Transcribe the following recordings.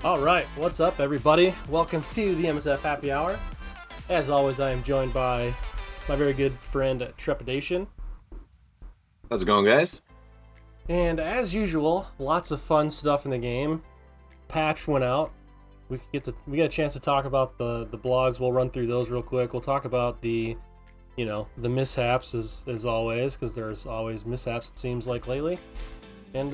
All right, what's up, everybody? Welcome to the MSF Happy Hour. As always, I am joined by my very good friend Trepidation. How's it going, guys? And as usual, lots of fun stuff in the game. Patch went out. We get a chance to talk about the blogs. We'll run through those real quick. We'll talk about the mishaps as always, because there's always mishaps, it seems like, lately. And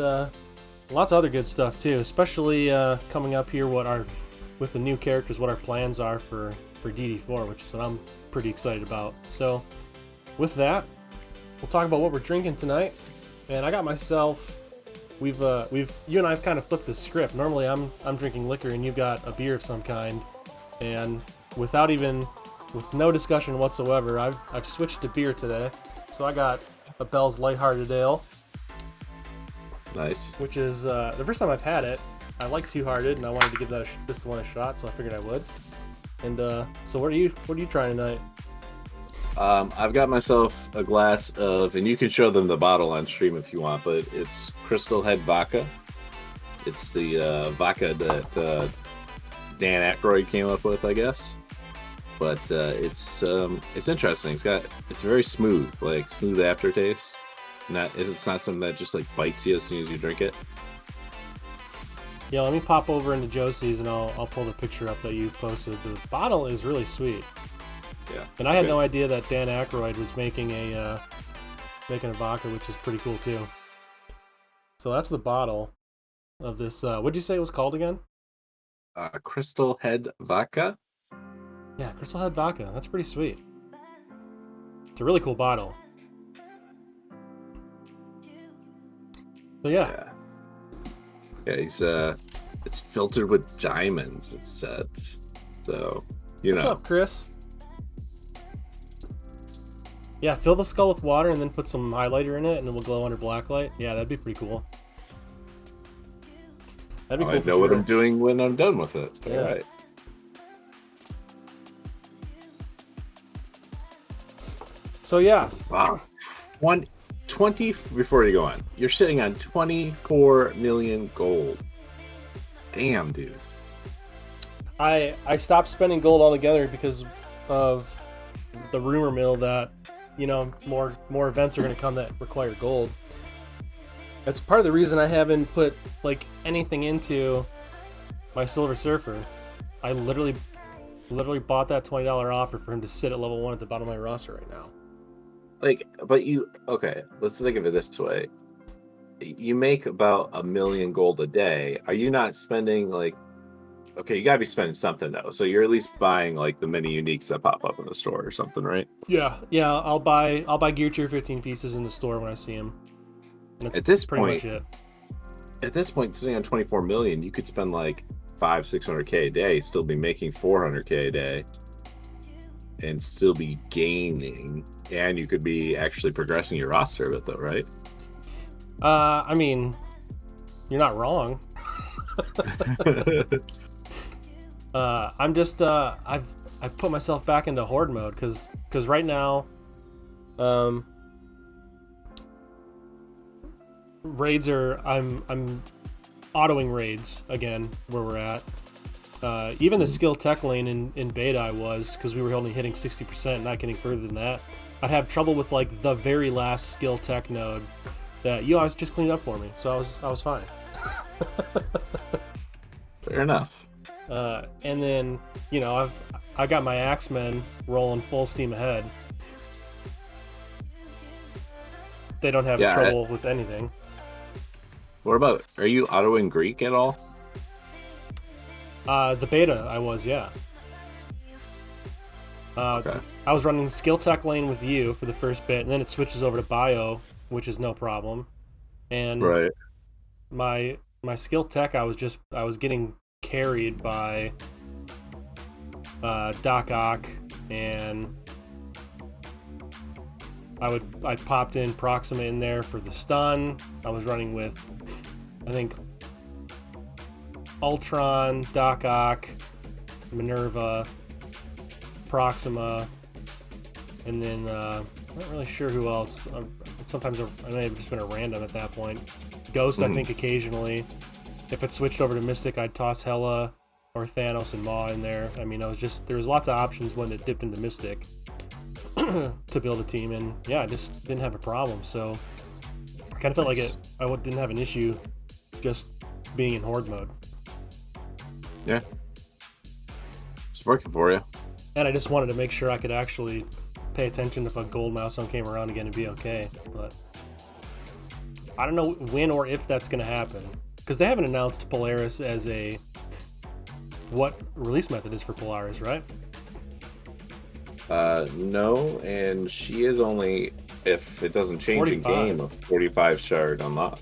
lots of other good stuff too, especially coming up here with the new characters, what our plans are for DD4, which is what I'm pretty excited about. So with that, we'll talk about what we're drinking tonight. And I got myself, you and I have kind of flipped the script. Normally I'm drinking liquor and you've got a beer of some kind, and with no discussion whatsoever, I've switched to beer today. So I got a Bell's Lighthearted Ale. Nice. Which is the first time I've had it. I like Two Hearted, and I wanted to give this one a shot, so I figured I would. And so what are you trying tonight? I've got myself a glass of, and you can show them the bottle on stream if you want, but it's Crystal Head Vodka. It's the vodka that Dan Aykroyd came up with, I guess. But it's interesting. It's very smooth, like smooth aftertaste. It's not something that just like bites you as soon as you drink it. Yeah, let me pop over into Josie's and I'll pull the picture up that you posted. The bottle is really sweet. Yeah. And I had no idea that Dan Aykroyd was making a vodka, which is pretty cool too. So that's the bottle of this. What'd you say it was called again? Crystal Head Vodka. Yeah, Crystal Head Vodka. That's pretty sweet. It's a really cool bottle. So yeah, he's it's filtered with diamonds, it said. So What's up, Chris? Yeah, fill the skull with water and then put some highlighter in it, and it will glow under blacklight. Yeah, that'd be pretty cool. That'd be cool. I know what I'm doing when I'm done with it. Yeah. All right. So yeah. Wow. 20 before you go on, you're sitting on 24 million gold. Damn, dude. I stopped spending gold altogether because of the rumor mill that more events are going to come that require gold. That's part of the reason I haven't put like anything into my Silver Surfer. I literally bought that $20 offer for him to sit at level 1 at the bottom of my roster right now. Okay, let's think of it this way. You make about 1 million gold a day. Are you not spending okay, you gotta be spending something though. So you're at least buying like the mini uniques that pop up in the store or something, right? Yeah. I'll buy Gear Tier 15 pieces in the store when I see them. At this pretty point, much it. At this point, sitting on 24 million, you could spend like 500-600k a day, still be making 400k a day, and still be gaining, and you could be actually progressing your roster a bit though, right? I mean, you're not wrong. I'm just I've put myself back into horde mode because right now raids are I'm autoing raids again where we're at. Even the skill tech lane in beta I was, because we were only hitting 60%, not getting further than that. I'd have trouble with like the very last skill tech node that you guys just cleaned up for me, so I was fine. Fair enough. And then I got my Axemen rolling full steam ahead. They don't have trouble with anything. What about, are you autoing Greek at all? The beta I was, yeah. Okay. I was running skill tech lane with you for the first bit, and then it switches over to bio, which is no problem. And right. My skill tech, I was getting carried by Doc Ock, and I popped in Proxima in there for the stun. I was running with, I think, Ultron, Doc Ock, Minerva, Proxima, and then I'm not really sure who else. Sometimes I may have just been a random at that point. Ghost, I think, occasionally. If it switched over to Mystic, I'd toss Hela or Thanos and Maw in there. I mean, there was lots of options when it dipped into Mystic to build a team, and yeah, I just didn't have a problem. So I kind of felt like I didn't have an issue just being in Horde mode. Yeah. It's working for you. And I just wanted to make sure I could actually pay attention if a gold milestone came around again and be okay. But I don't know when or if that's going to happen, because they haven't announced Polaris as what release method is for Polaris, right? No, and she is only, if it doesn't change 45. in game, a 45 shard unlock.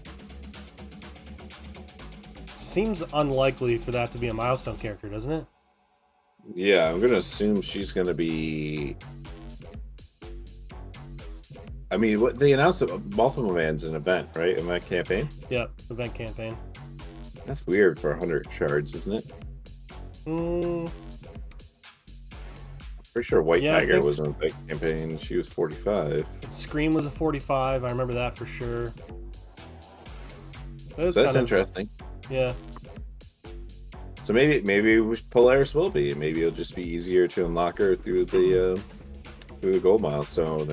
Seems unlikely for that to be a milestone character, doesn't it? Yeah, I'm gonna assume she's gonna be. I mean, what they announced multiple man's an event, right? In that campaign. Yep, event campaign. That's weird for 100 shards, isn't it? Pretty sure White Tiger was in that campaign. She was 45. Scream was a 45. I remember that for sure. That's interesting. Yeah. So maybe Polaris will be. Maybe it'll just be easier to unlock her through the gold milestone,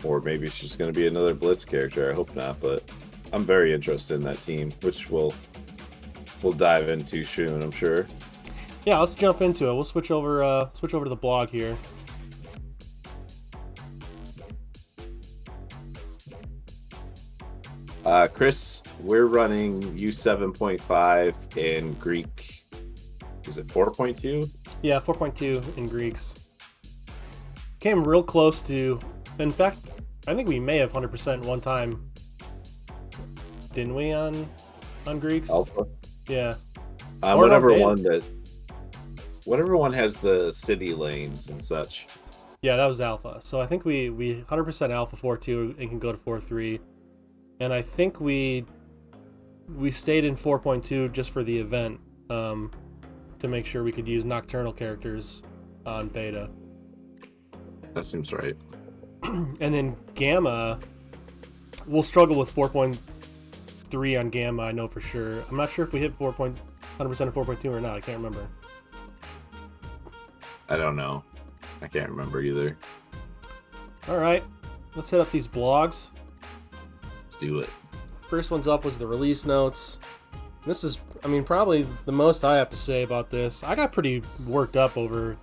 or maybe she's going to be another Blitz character. I hope not, but I'm very interested in that team, which we'll dive into soon, I'm sure. Yeah, let's jump into it. We'll switch over to the blog here. Chris, we're running U7.5 in Greek. Is it 4.2? Yeah, 4.2 in Greeks. Came real close to. In fact, I think we may have 100% one time. Didn't we on Greeks? Alpha. Yeah. Whatever one has the city lanes and such. Yeah, that was Alpha. So I think we 100% Alpha 4.2 and can go to 4.3. And I think we stayed in 4.2 just for the event, to make sure we could use nocturnal characters on beta. That seems right. And then Gamma, we'll struggle with 4.3 on Gamma, I know for sure. I'm not sure if we hit 100% of 4.2 or not. I can't remember. I don't know. I can't remember either. All right, let's hit up these blogs. Do it. First one's up was the release notes. This is, I mean, probably the most I have to say about this. I got pretty worked up over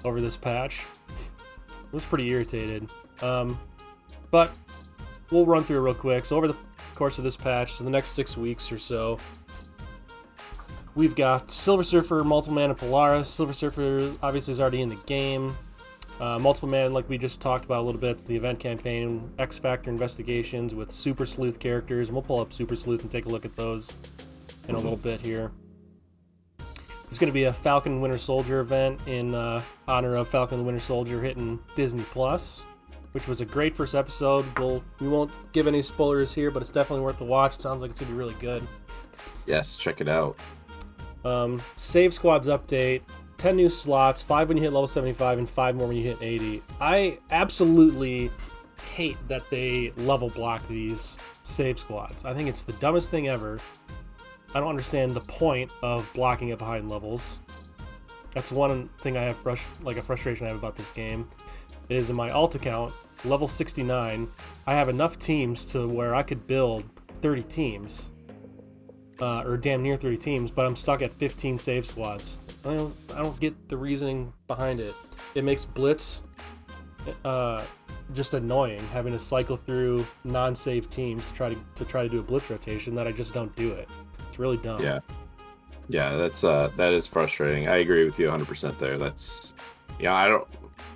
this patch. I was pretty irritated. But we'll run through it real quick. So over the course of this patch, so the next 6 weeks or so, we've got Silver Surfer, Multiple Man, and Polaris. Silver Surfer obviously is already in the game. Multiple Man, like we just talked about a little bit, the event campaign, X Factor investigations with Super Sleuth characters, and we'll pull up Super Sleuth and take a look at those in a little bit here. There's going to be a Falcon and Winter Soldier event in honor of Falcon and Winter Soldier hitting Disney Plus, which was a great first episode. We won't give any spoilers here, but it's definitely worth the watch. It sounds like it's going to be really good. Yes, check it out. Save Squads update. 10 new slots, 5 when you hit level 75 and 5 more when you hit 80. I absolutely hate that they level block these save squads. I think it's the dumbest thing ever. I don't understand the point of blocking it behind levels. That's one thing I have a frustration I have about this game. Is in my alt account, level 69, I have enough teams to where I could build 30 teams. Or damn near 30 teams, but I'm stuck at 15 save squads. I don't get the reasoning behind it. It makes Blitz just annoying, having to cycle through non-save teams to try to do a Blitz rotation. That I just don't do it. It's really dumb. Yeah, that is frustrating. I agree with you 100% there. That's, I don't.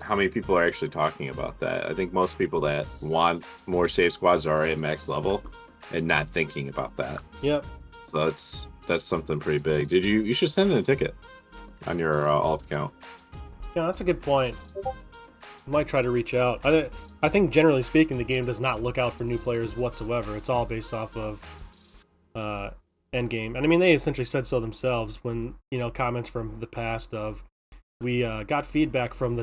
How many people are actually talking about that? I think most people that want more save squads are at max level and not thinking about that. Yep. So that's something pretty big. You should send in a ticket on your alt account. Yeah, that's a good point. I might try to reach out. I think generally speaking, the game does not look out for new players whatsoever. It's all based off of endgame. And I mean, they essentially said so themselves when, comments from the past of, we got feedback from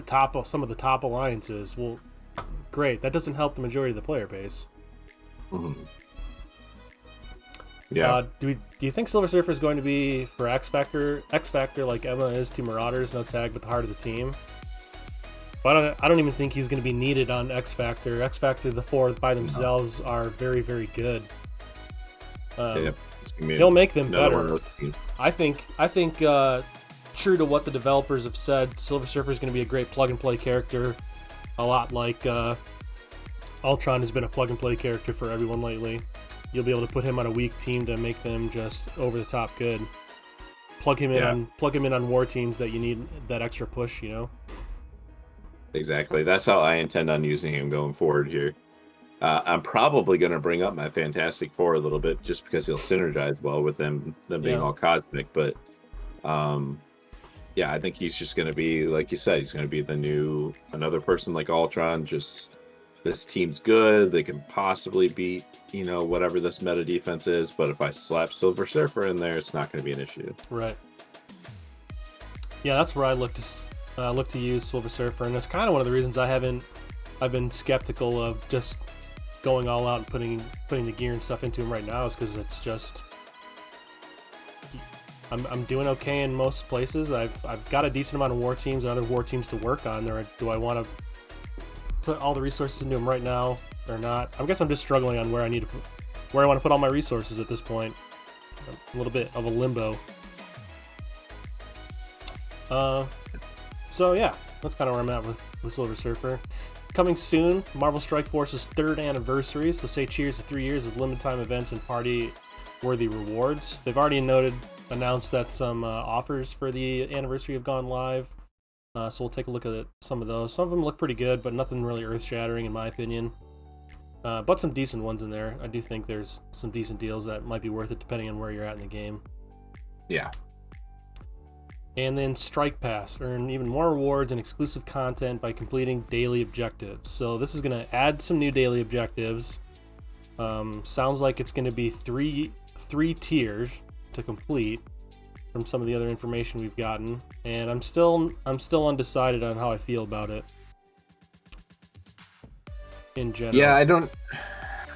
some of the top alliances. Well, great. That doesn't help the majority of the player base. Mm-hmm. Yeah. Do you think Silver Surfer is going to be for X Factor like Emma is to Marauders, no tag, but the heart of the team? But I don't even think he's going to be needed on X Factor. X Factor, the four by themselves are very, very good. He'll make them better. I think true to what the developers have said, Silver Surfer is going to be a great plug-and-play character, a lot like Ultron has been a plug-and-play character for everyone lately. You'll be able to put him on a weak team to make them just over-the-top good. Plug him in on war teams that you need that extra push, you know? Exactly. That's how I intend on using him going forward here. I'm probably going to bring up my Fantastic Four a little bit just because he'll synergize well with them being all cosmic. But I think he's just going to be, like you said, he's going to be another person like Ultron. Just this team's good. They can possibly beat, whatever this meta defense is. But if I slap Silver Surfer in there, it's not going to be an issue. Right. Yeah, that's where I look to use Silver Surfer, and that's kind of one of the reasons I've been skeptical of just going all out and putting the gear and stuff into him right now, is because it's just I'm doing okay in most places. I've got a decent amount of war teams and other war teams to work on. Do I want to put all the resources into him right now or not? I guess I'm just struggling on where I want to put all my resources at this point. A little bit of a limbo. So yeah, that's kind of where I'm at with Silver Surfer. Coming soon, Marvel Strike Force's 3rd anniversary, so say cheers to 3 years with limited time events and party-worthy rewards. They've already announced that some offers for the anniversary have gone live, so we'll take a look at some of those. Some of them look pretty good, but nothing really earth-shattering in my opinion. But some decent ones in there. I do think there's some decent deals that might be worth it depending on where you're at in the game. Yeah. And then Strike Pass. Earn even more rewards and exclusive content by completing daily objectives. So this is going to add some new daily objectives. Sounds like it's going to be three tiers to complete from some of the other information we've gotten. And I'm still undecided on how I feel about it in general. Yeah, I don't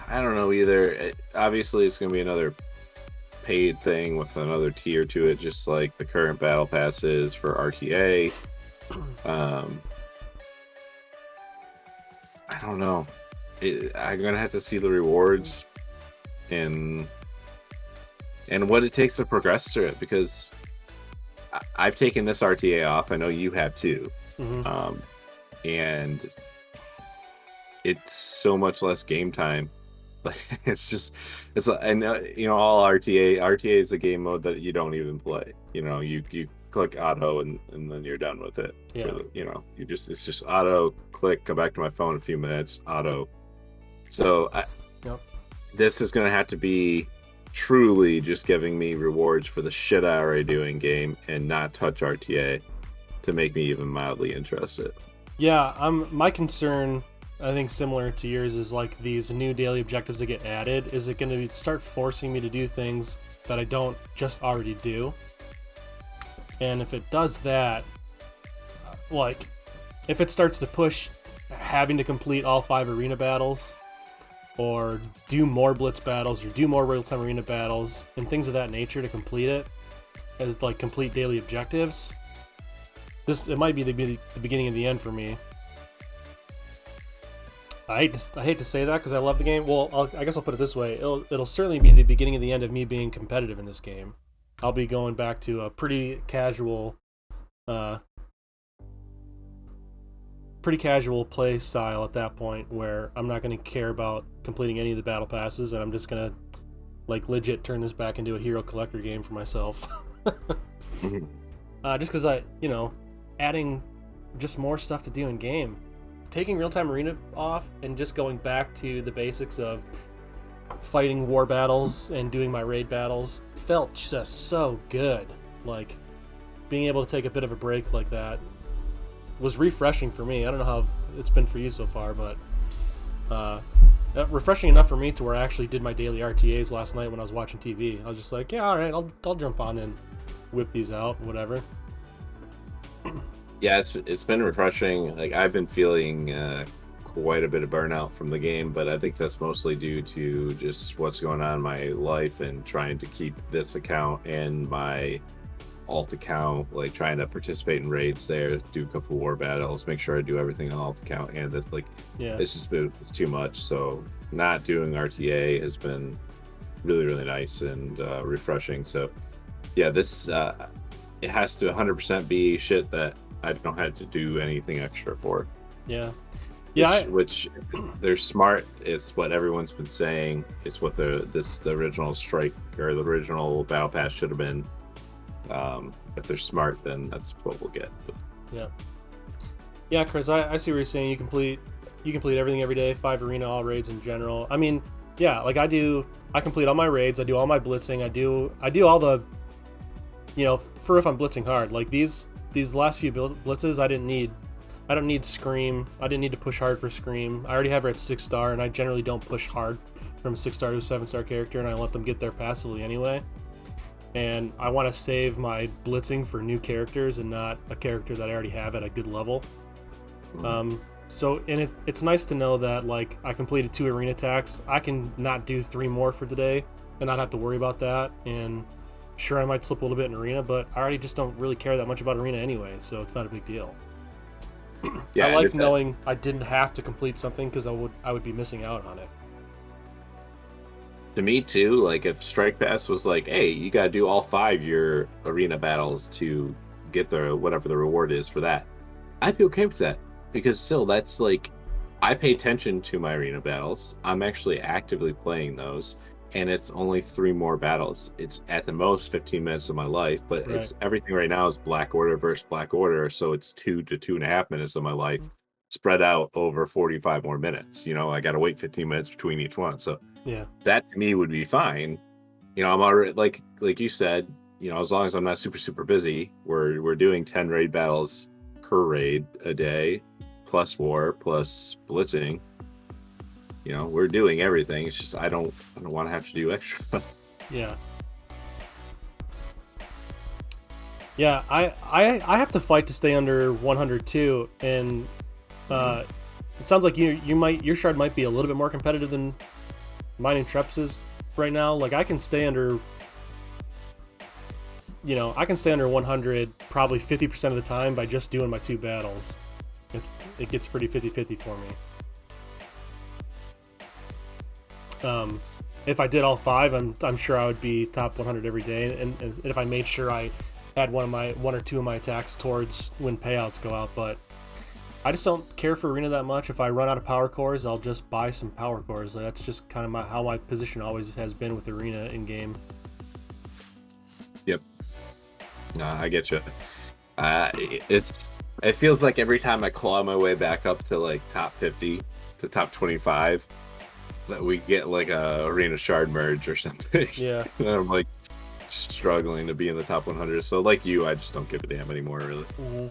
know either. Obviously, it's going to be another paid thing with another tier to it, just like the current battle pass is for RTA. I don't know. I'm gonna have to see the rewards and what it takes to progress through it, because I've taken this RTA off. I know you have too. Mm-hmm. And it's so much less game time. Like and all RTA is a game mode that you don't even play. You click auto and then you're done with it. Yeah. It's just auto, click, come back to my phone in a few minutes, auto. So this is gonna have to be truly just giving me rewards for the shit I already do in game and not touch RTA to make me even mildly interested. Yeah, my concern, I think similar to yours, is like these new daily objectives that get added. Is it going to start forcing me to do things that I don't just already do? And if it does that, like if it starts to push having to complete all 5 arena battles or do more blitz battles or do more real-time arena battles and things of that nature to complete it as like complete daily objectives, it might be the beginning of the end for me. I hate to say that because I love the game. Well, I guess I'll put it this way: it'll certainly be the beginning of the end of me being competitive in this game. I'll be going back to a pretty casual play style at that point, where I'm not going to care about completing any of the battle passes, and I'm just going to like legit turn this back into a hero collector game for myself. Just because adding just more stuff to do in game. Taking real-time arena off and just going back to the basics of fighting war battles and doing my raid battles felt just so good. Like, being able to take a bit of a break like that was refreshing for me. I don't know how it's been for you so far, but refreshing enough for me to where I actually did my daily RTAs last night when I was watching TV. I was just like, yeah, all right, I'll jump on and whip these out, whatever. Yeah, it's been refreshing. Like I've been feeling quite a bit of burnout from the game, but I think that's mostly due to just what's going on in my life and trying to keep this account and my alt account, like trying to participate in raids there, do a couple war battles, make sure I do everything on alt account, and that's like Yeah. it's too much. So not doing RTA has been really really nice and refreshing. So yeah, this it has to 100% be shit that I don't have to do anything extra for. Yeah. Yeah. Which they're smart. It's what everyone's been saying. It's what the original strike or the original battle pass should have been. If they're smart, then that's what we'll get. But, yeah. Yeah, Chris, I see what you're saying. You complete everything every day, 5 arena, all raids in general. I mean, yeah, like I complete all my raids, I do all my blitzing, I do all the, for if I'm blitzing hard. Like these last few blitzes, I don't need Scream. I didn't need to push hard for Scream. I already have her at 6-star, and I generally don't push hard from a 6-star to a 7-star character, and I let them get there passively anyway. And I want to save my blitzing for new characters and not a character that I already have at a good level. So it's nice to know that like I completed 2 arena attacks. I can not do 3 more for today and not have to worry about that. And sure, I might slip a little bit in arena, but I already just don't really care that much about arena anyway, so it's not a big deal. yeah, I like knowing I didn't have to complete something because I would be missing out on it. To me too, like if Strike Pass was like, hey, you gotta do all 5 your arena battles to get the whatever the reward is for that, I'd be okay with that. Because still, that's like, I pay attention to my arena battles. I'm actually actively playing those, and it's only 3 more battles. It's at the most 15 minutes of my life, but Right. it's everything right now is Black Order versus Black Order, so it's 2 to 2.5 minutes of my life spread out over 45 more minutes. I got to wait 15 minutes between each one, so Yeah. that to me would be fine. I'm already like you said. As long as I'm not super super busy, we're doing 10 raid battles per raid a day, plus war, plus blitzing. We're doing everything. It's just I don't want to have to do extra. Yeah. Yeah, I have to fight to stay under 100 too, and it sounds like your shard might be a little bit more competitive than mine and Trep's right now. Like I can stay under 100 probably 50% of the time by just doing my 2 battles. It gets pretty 50-50 for me. If I did all 5, I'm sure I would be top 100 every day, and if I made sure I had one or two of my attacks towards when payouts go out. But I just don't care for arena that much. If I run out of power cores, I'll just buy some power cores. Like, that's just kind of how my position always has been with arena in game. Yep. No, I get you. It feels like every time I claw my way back up to like top 50 to top 25, that we get like a arena shard merge or something. Yeah. And I'm like struggling to be in the top 100. So like you, I just don't give a damn anymore, really. Mm-hmm.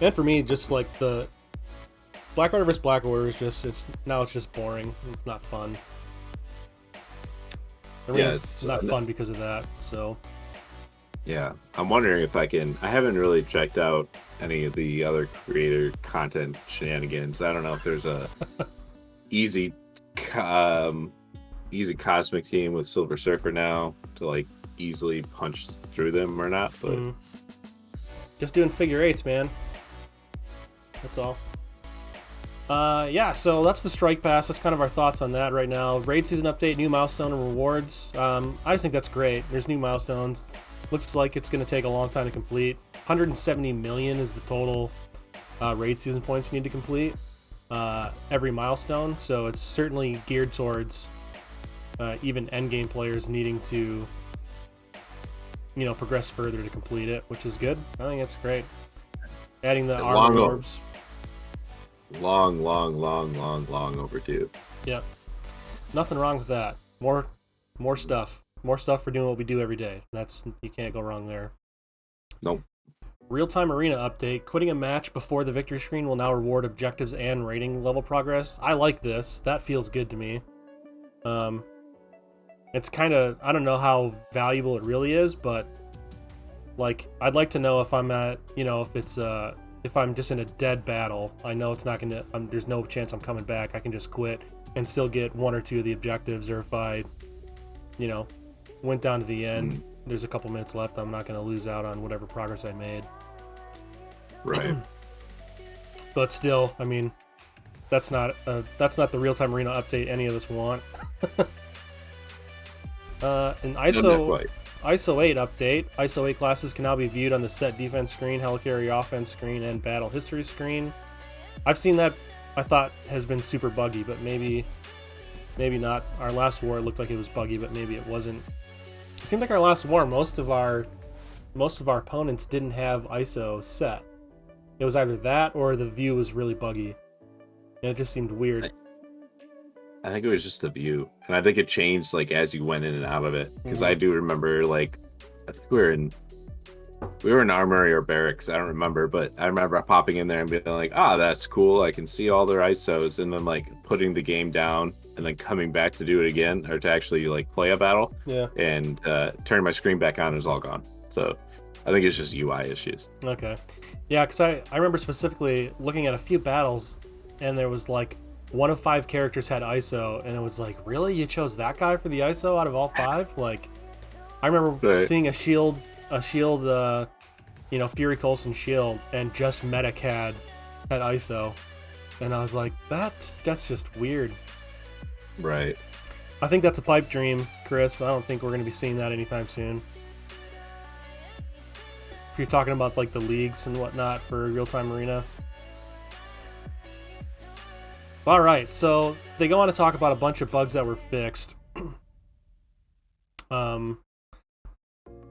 And for me, just like the Black Order versus Black Order is it's just boring. It's not fun. It's not fun because of that. So yeah, I'm wondering if I haven't really checked out any of the other creator content shenanigans. I don't know if there's a easy cosmic team with Silver Surfer now to like easily punch through them or not, but just doing figure 8s, man. That's all. Yeah, so that's the Strike Pass. That's kind of our thoughts on that right now. Raid season update, new milestone and rewards. I just think that's great. There's new milestones. Looks like it's going to take a long time to complete. 170 million is the total raid season points you need to complete every milestone. So it's certainly geared towards even endgame players needing to, progress further to complete it, which is good. I think it's great. Adding the armor orbs. Long overdue. Yeah. Nothing wrong with that. More stuff. More stuff for doing what we do every day. You can't go wrong there. Nope. Real-time arena update. Quitting a match before the victory screen will now reward objectives and rating level progress. I like this. That feels good to me. It's kind of, I don't know how valuable it really is, but Like, I'd like to know if I'm at, if it's if I'm just in a dead battle. I know it's not gonna. There's no chance I'm coming back. I can just quit and still get one or two of the objectives. Or if I, went down to the end, there's a couple minutes left. I'm not gonna lose out on whatever progress I made. Right. But still, I mean, that's not the real-time arena update any of us want. An ISO 8 update. ISO 8 classes can now be viewed on the set defense screen, helicarrier offense screen, and battle history screen. I've seen that. I thought has been super buggy, but maybe not. Our last war, it looked like it was buggy, but maybe it wasn't. It seemed like our last war, most of our opponents didn't have ISO set. It was either that or the view was really buggy. And it just seemed weird. I think it was just the view. And I think it changed like as you went in and out of it. Because I do remember like I think we were in armory or barracks, I don't remember, but I remember popping in there and being like, that's cool. I can see all their ISOs, and then like putting the game down and then coming back to do it again or to actually like play a battle. Yeah. And turning my screen back on, is all gone. So I think it's just UI issues. Okay. Yeah, because I remember specifically looking at a few battles, and there was like 1 of 5 characters had ISO, and it was like, really? You chose that guy for the ISO out of all 5? Like, I remember seeing a shield, Fury Coulson shield, and just Medic had ISO, and I was like, that's just weird. Right. I think that's a pipe dream, Chris. I don't think we're going to be seeing that anytime soon. If you're talking about like the leagues and whatnot for real-time arena. All right, so they go on to talk about a bunch of bugs that were fixed. And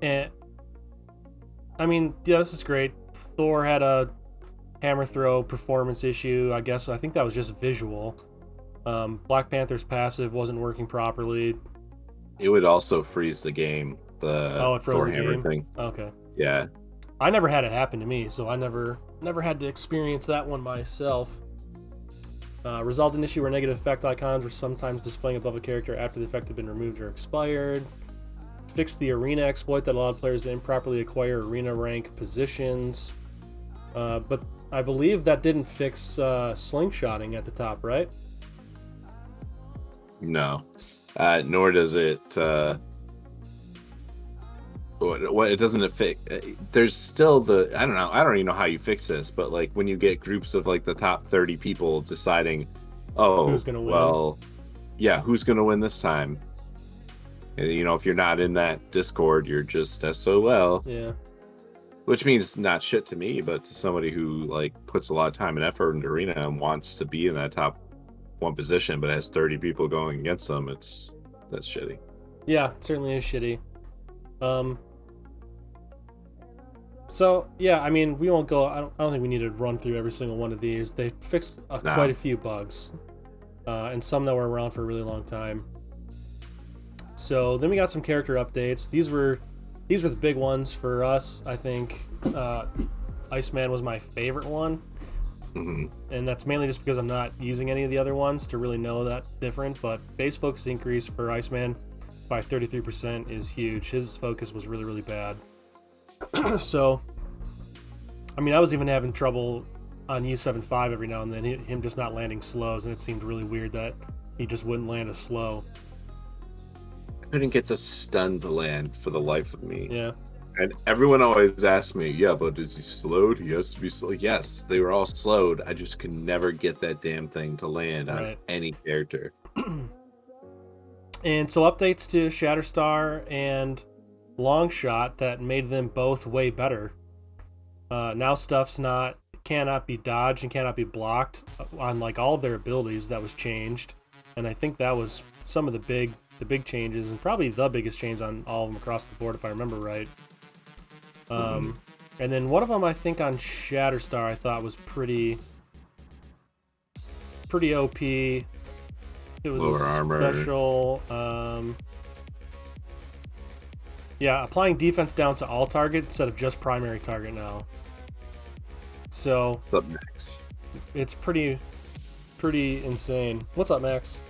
I mean, yeah, this is great. Thor had a hammer throw performance issue. I think that was just visual. Black Panther's passive wasn't working properly. It would also freeze the game. It froze Thor the hammer game. thing. Okay. Yeah. I never had it happen to me, so I never had to experience that one myself. Resolved an issue where negative effect icons were sometimes displaying above a character after the effect had been removed or expired. Fixed the arena exploit that allowed players to improperly acquire arena rank positions. But I believe that didn't fix slingshotting at the top, right? No. Nor does it... it doesn't fix. There's still I don't even know how you fix this, but like when you get groups of like the top 30 people deciding, who's gonna win? Well, yeah, who's gonna win this time? And, if you're not in that Discord, you're just SOL. Yeah. Which means not shit to me, but to somebody who like puts a lot of time and effort into arena and wants to be in that top 1 position, but has 30 people going against them, that's shitty. Yeah, it certainly is shitty. So yeah, I mean, we won't go. I don't think we need to run through every single one of these. They fixed quite a few bugs, and some that were around for a really long time. So then we got some character updates. These were the big ones for us. I think Iceman was my favorite one, and that's mainly just because I'm not using any of the other ones to really know that different. But base focus increase for Iceman by 33% is huge. His focus was really, really bad. So, I mean, I was even having trouble on U7.5 every now and then, him just not landing slows, and it seemed really weird that he just wouldn't land a slow. I couldn't get the stun to land for the life of me. Yeah. And everyone always asks me, yeah, but is he slowed? He has to be slow. Yes, they were all slowed. I just could never get that damn thing to land on any character. And so updates to Shatterstar and Longshot that made them both way better. Now stuff's cannot be dodged and cannot be blocked on like all of their abilities. That was changed, and I think that was some of the big changes, and probably the biggest change on all of them across the board, if I remember right. And then one of them, I think on Shatterstar, I thought was pretty OP. It was lower armor. Special. Yeah, applying defense down to all target instead of just primary target now. So what's up, Max? It's pretty insane. What's up, Max?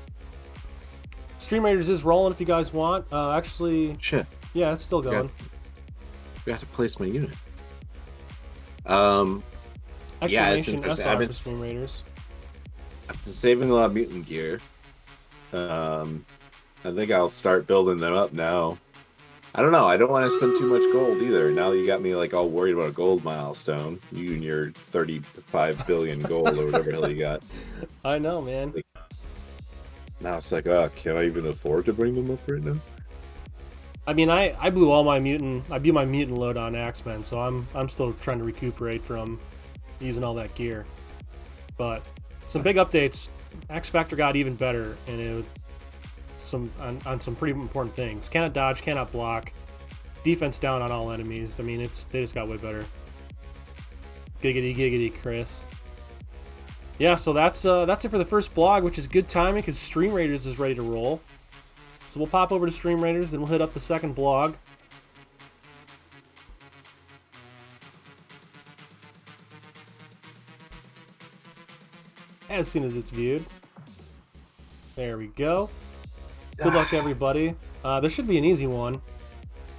Stream Raiders is rolling if you guys want. Actually, shit. Yeah, it's still going. forgot to place my unit. Yeah, it's Exclamation interesting. SR for Stream Raiders. I've been saving a lot of mutant gear. I think I'll start building them up now. I don't know. I don't want to spend too much gold either. Now you got me like all worried about a gold milestone. You and your 35 billion gold or whatever the hell you got. I know, man. Like, now it's like, oh, can I even afford to bring them up right now? I mean, I blew all my mutant. I blew my mutant load on Axemen, so I'm still trying to recuperate from using all that gear. But some big updates. X Factor got even better, and it on some pretty important things. Cannot dodge, cannot block, defense down on all enemies. I mean, they just got way better. Giggity giggity, Chris. Yeah, so that's it for the first blog, which is good timing because Stream Raiders is ready to roll. So we'll pop over to Stream Raiders, then we'll hit up the second blog. As soon as it's viewed. There we go. Good luck, everybody. There should be an easy one.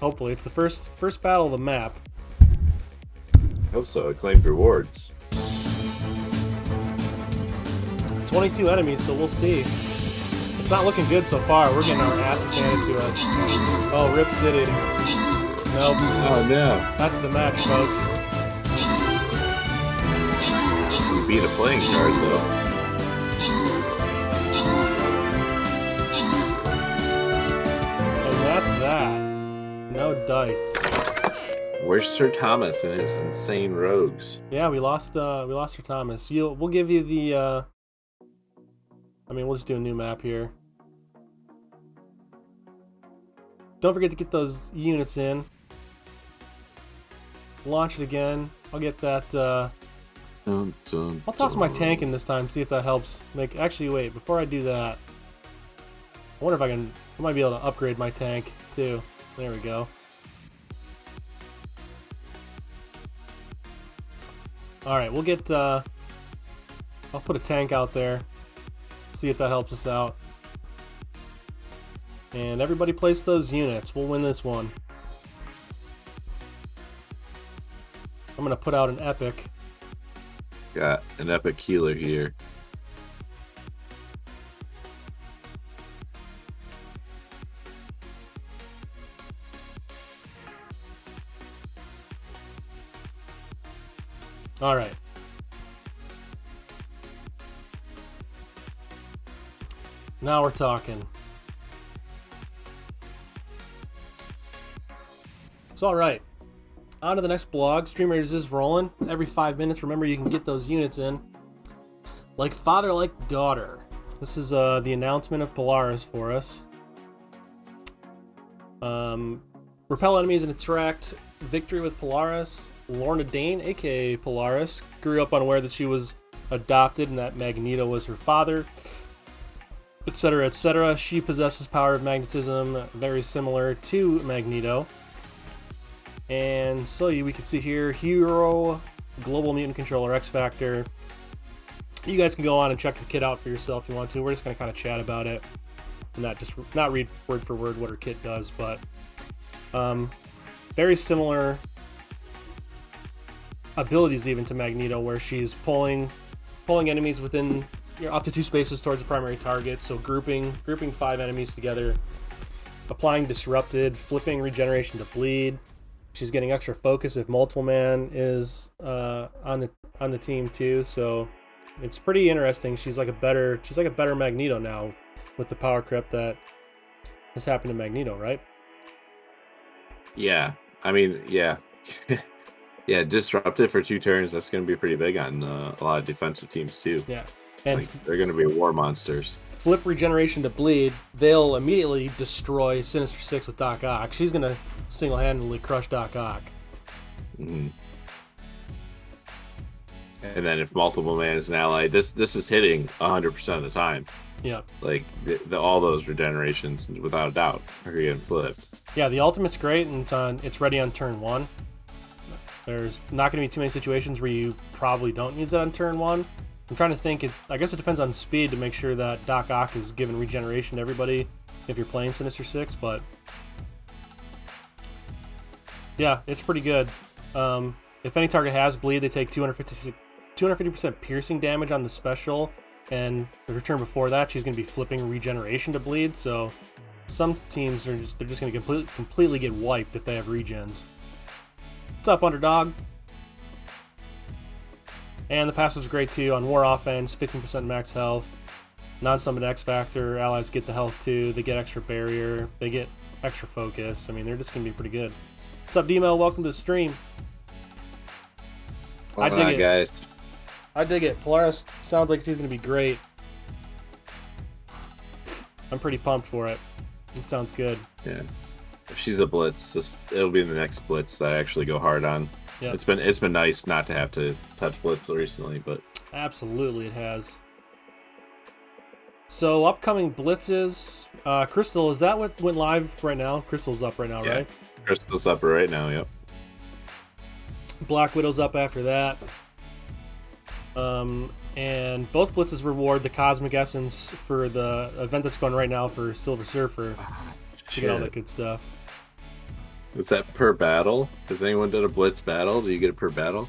Hopefully, it's the first battle of the map. Hope so. Acclaimed rewards. 22 enemies, so we'll see. It's not looking good so far. We're getting our asses handed to us. Oh, Rip City. Nope. Oh no. That's the match, folks. You beat a playing card though. That's that. No dice. Where's Sir Thomas and his insane rogues? Yeah, we lost Sir Thomas. We'll give you the. I mean, we'll just do a new map here. Don't forget to get those units in. Launch it again. I'll get that. I'll toss my tank in this time. See if that helps. Actually, wait. Before I do that, I wonder if I might be able to upgrade my tank too. There we go. Alright, we'll get, I'll put a tank out there. See if that helps us out. And everybody place those units. We'll win this one. I'm gonna put out an epic. Got an epic healer here. All right. Now we're talking. So, all right. On to the next blog. Stream Raiders is rolling. Every 5 minutes, remember you can get those units in. Like father, like daughter. This is the announcement of Polaris for us. Repel enemies and attract victory with Polaris. Lorna Dane, aka Polaris, grew up unaware that she was adopted and that Magneto was her father, etc., etc. She possesses power of magnetism very similar to Magneto. And so we can see here, Hero, Global Mutant Controller, X Factor. You guys can go on and check the kit out for yourself if you want to. We're just going to kind of chat about it, and not read word for word what her kit does, but very similar abilities even to Magneto, where she's pulling enemies within up to 2 spaces towards the primary target. So grouping 5 enemies together, applying disrupted, flipping regeneration to bleed. She's getting extra focus if multiple man is on the team too. So it's pretty interesting. She's like a better Magneto now with the power creep that has happened to Magneto, right? Yeah, I mean, yeah. Yeah, disruptive for 2 turns. That's going to be pretty big on a lot of defensive teams too. Yeah, and they're going to be war monsters. Flip regeneration to bleed. They'll immediately destroy Sinister Six with Doc Ock. She's going to single-handedly crush Doc Ock. Mm-hmm. And then if multiple man is an ally, this is hitting 100% of the time. Yeah. Like all those regenerations, without a doubt, are getting flipped. Yeah, the ultimate's great, and it's ready on turn 1. There's not going to be too many situations where you probably don't use that on turn 1. I'm trying to think. I guess it depends on speed to make sure that Doc Ock is giving regeneration to everybody if you're playing Sinister Six. But Yeah, it's pretty good. If any target has bleed, they take 250% piercing damage on the special, and the return before that, she's going to be flipping regeneration to bleed. So some teams are just going to completely get wiped if they have regens. What's up, underdog? And the passive's great too on war offense, 15% max health. Non-summon X Factor, allies get the health too. They get extra barrier. They get extra focus. I mean, they're just going to be pretty good. What's up, Demo? Welcome to the stream. I dig it, guys. I dig it. Polaris sounds like she's going to be great. I'm pretty pumped for it. It sounds good. Yeah. If she's a blitz, it'll be the next blitz that I actually go hard on. Yep. It's been nice not to have to touch blitz recently, but absolutely it has. So upcoming blitzes, Crystal, is that what went live right now? Crystal's up right now, right? Crystal's up right now. Yep. Black Widow's up after that. And both blitzes reward the Cosmic Essence for the event that's going right now for Silver Surfer. You know, all that good stuff. Is that per battle? Has anyone done a blitz battle? Do you get it per battle?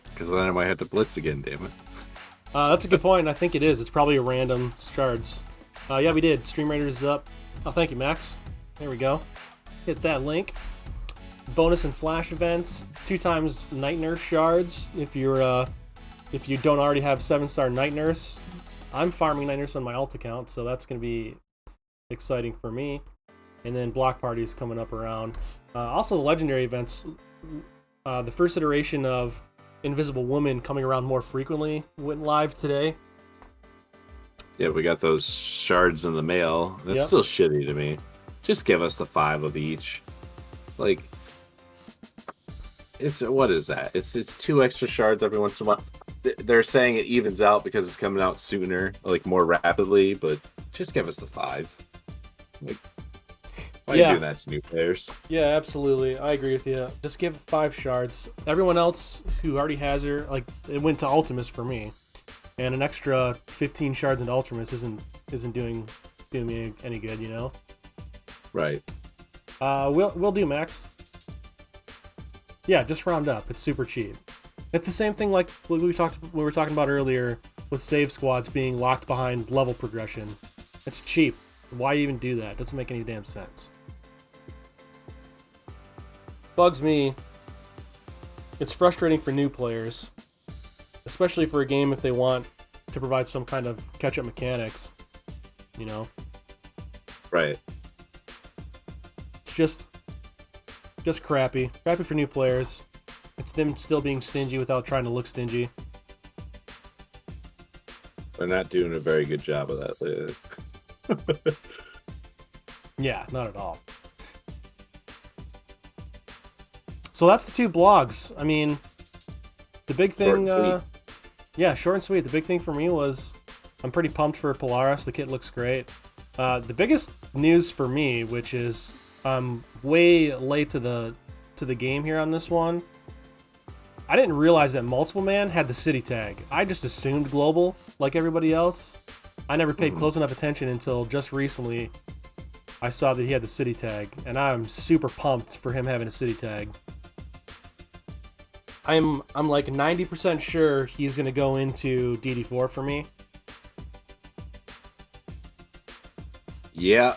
Because then I might have to blitz again, damn it. That's a good point. I think it is. It's probably a random shards. Yeah, we did. Stream Raiders is up. Oh, thank you, Max. There we go. Hit that link. Bonus and flash events. 2 times Night Nurse shards. If you don't already have 7-star Night Nurse, I'm farming Night Nurse on my alt account, so that's going to be exciting for me. And then block parties coming up around. Also, the legendary events. The first iteration of Invisible Woman coming around more frequently went live today. Yeah, we got those shards in the mail. That's still shitty to me. Just give us the 5 of each. Like, what is that? It's 2 extra shards every once in a while. They're saying it evens out because it's coming out sooner, like more rapidly, but just give us the 5. Like, why are you doing that to new players? Yeah, absolutely. I agree with you. Just give 5 shards. Everyone else who already has her, like, it went to Ultimus for me. And an extra 15 shards into Ultimus isn't doing me any good, you know? Right. We'll do, Max. Yeah, just round up. It's super cheap. It's the same thing like we were talking about earlier with save squads being locked behind level progression. It's cheap. Why even do that? It doesn't make any damn sense. Bugs me. It's frustrating for new players, especially for a game if they want to provide some kind of catch-up mechanics, you know? Right. It's just crappy. Crappy for new players. It's them still being stingy without trying to look stingy. They're not doing a very good job of that. Yeah, not at all. So that's the 2 blogs. I mean, the big thing... yeah, short and sweet. The big thing for me was I'm pretty pumped for Polaris. The kit looks great. The biggest news for me, which is I'm way late to the game here on this one, I didn't realize that Multiple Man had the city tag. I just assumed global, like everybody else. I never paid close enough attention until just recently I saw that he had the city tag, and I'm super pumped for him having a city tag. I'm like 90% sure he's gonna go into DD4 for me. Yeah,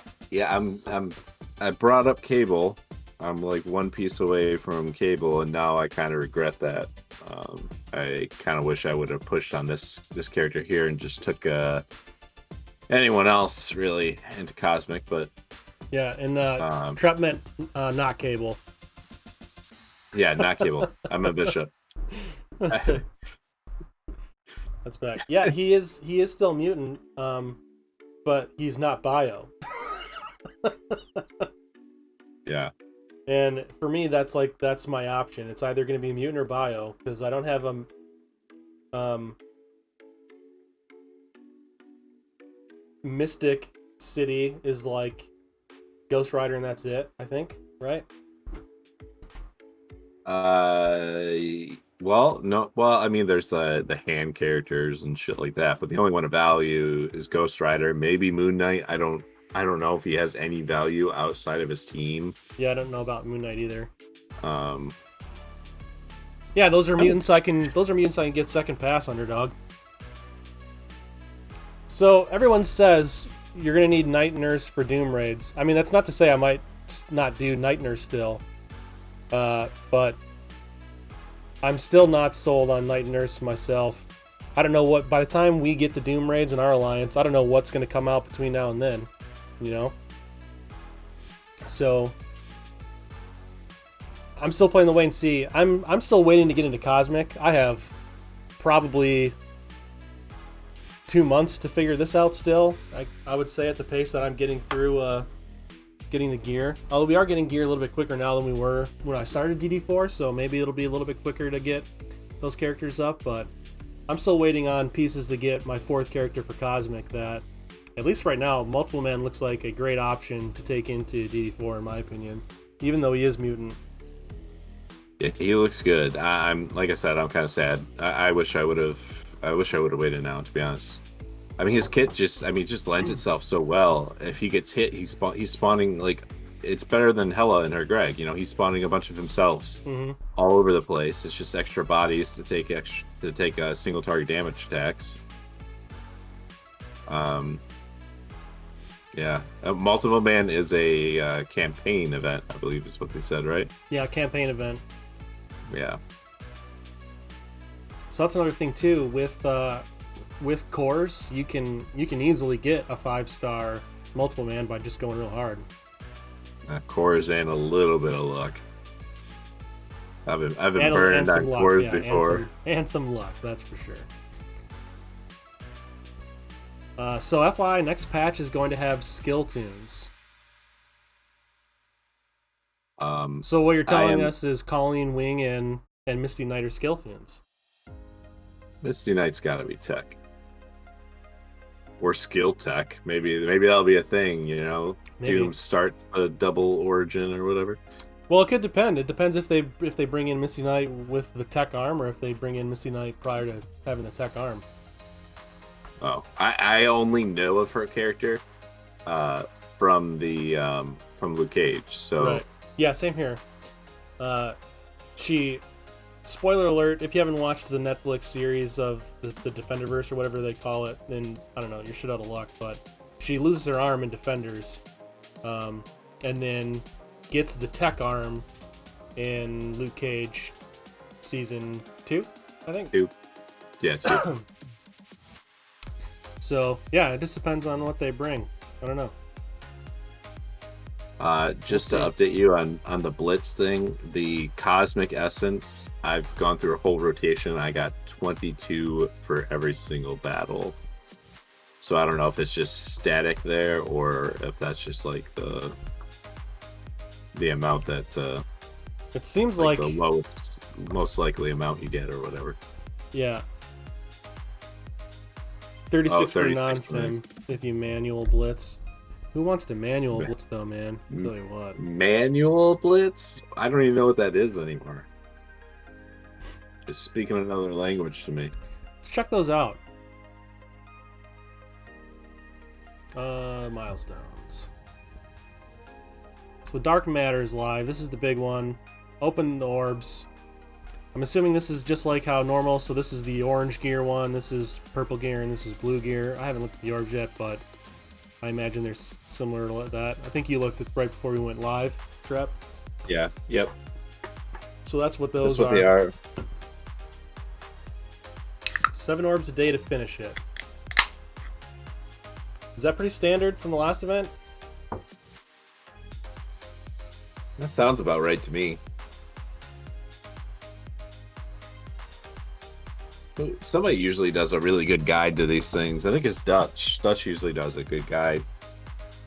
I brought up Cable. I'm like 1 piece away from Cable, and now I kind of regret that. I kind of wish I would have pushed on this character here and just took anyone else really into Cosmic, but yeah, and Trep meant not Cable. Yeah, not Cable. I'm a bishop. That's back. Yeah, he is still mutant, but he's not bio. Yeah. And for me, that's my option. It's either going to be mutant or bio, because I don't have Mystic City is like Ghost Rider, and that's it, I think, right? Well, no. Well, I mean, there's the hand characters and shit like that, but the only one of value is Ghost Rider. Maybe Moon Knight. I don't know if he has any value outside of his team. Yeah, I don't know about Moon Knight either. Um, Yeah, those are mutants I can get second pass underdog. So everyone says you're gonna need Night Nurse for Doom raids. I mean, that's not to say I might not do Night Nurse still, but I'm still not sold on Night Nurse myself. I don't know what, by the time we get the Doom raids in our alliance, I don't know what's gonna come out between now and then, you know. So I'm still playing the wait and see. I'm still waiting to get into Cosmic. I have probably 2 months to figure this out still. I would say at the pace that I'm getting through getting the gear. Although we are getting gear a little bit quicker now than we were when I started DD4, so maybe it'll be a little bit quicker to get those characters up, but I'm still waiting on pieces to get my 4th character for Cosmic that, at least right now, Multiple Man looks like a great option to take into DD4 in my opinion, even though he is mutant. Yeah, he looks good. I'm like I said, I'm kind of sad. I wish I would have waited now, to be honest. I mean, his kit just lends itself so well. If he gets hit, he's spawning like it's better than Hela and her Greg. You know, he's spawning a bunch of himself all over the place. It's just extra bodies to take single target damage attacks. Yeah, Multiple Man is a campaign event, I believe is what they said, right? Yeah, campaign event. Yeah. So that's another thing too with cores. You can easily get a 5-star Multiple Man by just going real hard. Cores and a little bit of luck. I've been burned on cores before. And some luck, that's for sure. So FYI, next patch is going to have skill tunes. So what you're telling us is Colleen Wing and Misty Knight are skill tunes. Misty Knight's got to be tech. Or skill tech. Maybe that'll be a thing, you know? Maybe. Doom starts a double origin or whatever. Well, it could depend. It depends if they bring in Misty Knight with the tech arm or if they bring in Misty Knight prior to having the tech arm. Oh, I only know of her character from Luke Cage. So right. Yeah, same here. Spoiler alert, if you haven't watched the Netflix series of the Defenderverse or whatever they call it, then I don't know, you're shit out of luck, but she loses her arm in Defenders, and then gets the tech arm in Luke Cage season 2, I think. 2. Yeah, 2. So, yeah, it just depends on what they bring. I don't know. Just to update you on the Blitz thing, the Cosmic Essence, I've gone through a whole rotation. I got 22 for every single battle. So I don't know if it's just static there or if that's just like the amount that it seems like the lowest, most likely amount you get or whatever. Yeah. 36 for non-sim if you manual blitz. Who wants to manual blitz though, man? I'll tell you what. Manual blitz? I don't even know what that is anymore. It's speaking another language to me. Let's check those out. Milestones. So Dark Matter is live. This is the big one. Open the orbs. I'm assuming this is just like how normal. So this is the orange gear one. This is purple gear, and this is blue gear. I haven't looked at the orbs yet, but I imagine they're similar to that. I think you looked at right before we went live, Trep. Yeah. Yep. So that's what those that's what they are. 7 orbs a day to finish it. Is that pretty standard from the last event? That sounds about right to me. Somebody usually does a really good guide to these things. I think it's Dutch. Dutch usually does a good guide